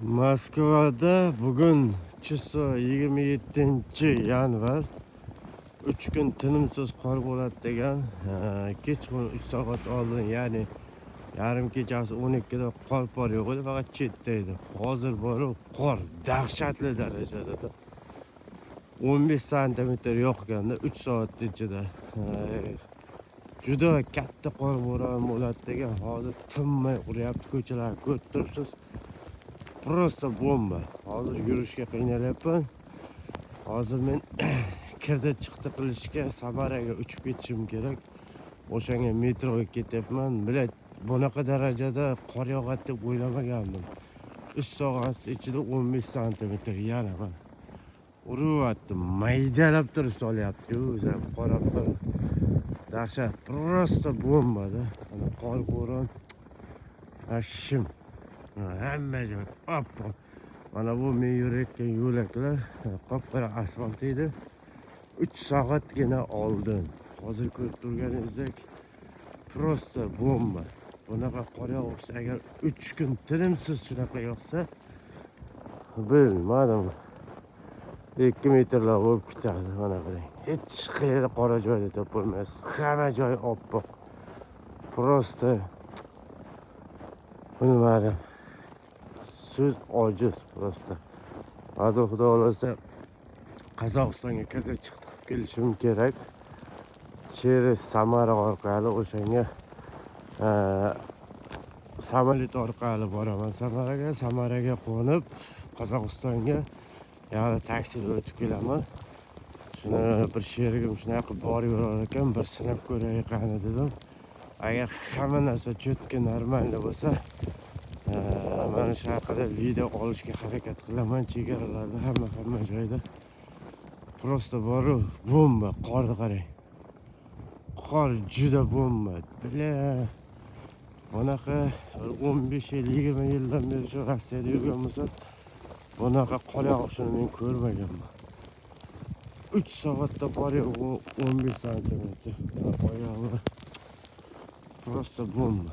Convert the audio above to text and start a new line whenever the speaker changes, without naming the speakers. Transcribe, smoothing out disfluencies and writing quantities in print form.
Moskvada bugun chisi 27-yanvar 3 kun tinimsiz qor bo'ladi degan. Kechqurun 3 soat oldin, ya'ni yarim kechasi 12 da qor bor yo'q edi, faqat chetda edi. Hozir borib qor dahshatli darajada 15 santimetr yoqqanda 3 soat ichida. Juda katta qor bo'roni bo'ladi degan. Hozir tinmay uryapti, ko'chalarni ko'rib turibsiz. Prosta bomba. Hozir yurishga qiynalyapman. Hozir men kirdi chiqdi qilishga Samaraga uchib ketishim kerak. O'shanga metroga ketyapman. Bilet bunaqa darajada qor yog'adi deb o'ylamagandim. 3 soat ichida 15 santimetr yana bor. Uryapti, maydalab turib solyapti. O'zi qora qor. Dahshat, prosta bombada. Ana qor bo'ron. Ashim. Hamma joy oppoq. Mana bu men yurayotgan yo'laklar qop-qora asfalt edi. 3 soatgina oldin. Hozir ko'rib turganingizdek prosta bomba. Bunaqa qor yog'sa agar 3 kun tinimsiz shunaqa yog'sa, bilmadim. 2 metrlar bo'lib ketadi mana qarang. Hech qayerda qora joyda topolmaysiz. Hamma joy oppoq. Prosta bilmadim. So'z ojiz prosta. Hozir xudo xolasa Qozog'istonga kirdi chiqdi qilib kelishim kerak. Cheres Samara orqali o'shanga samolyot orqali boraman Samaraga. Samaraga qo'nib Qozog'istonga yana taksida o'tib kelaman. Shuni bir sherigim shunaqa borib yurar ekan, bir sinab ko'ray qani dedim. Agar hamma narsa cho'tka normalda bo'lsa, mana shu haqida video olishga harakat qilaman. Chegaralarda hamma joyda prosta boru bomba, qorni qarang. Qor juda bomba. Bile bunaqa 15 yil, 20 yildan beri shu Rossiyada yurgan bo'lsam, bunaqa qor yog'ishini men ko'rmaganman. 3 soatda bor yo'q 15 santimetr. Oyog'i prosta bomba.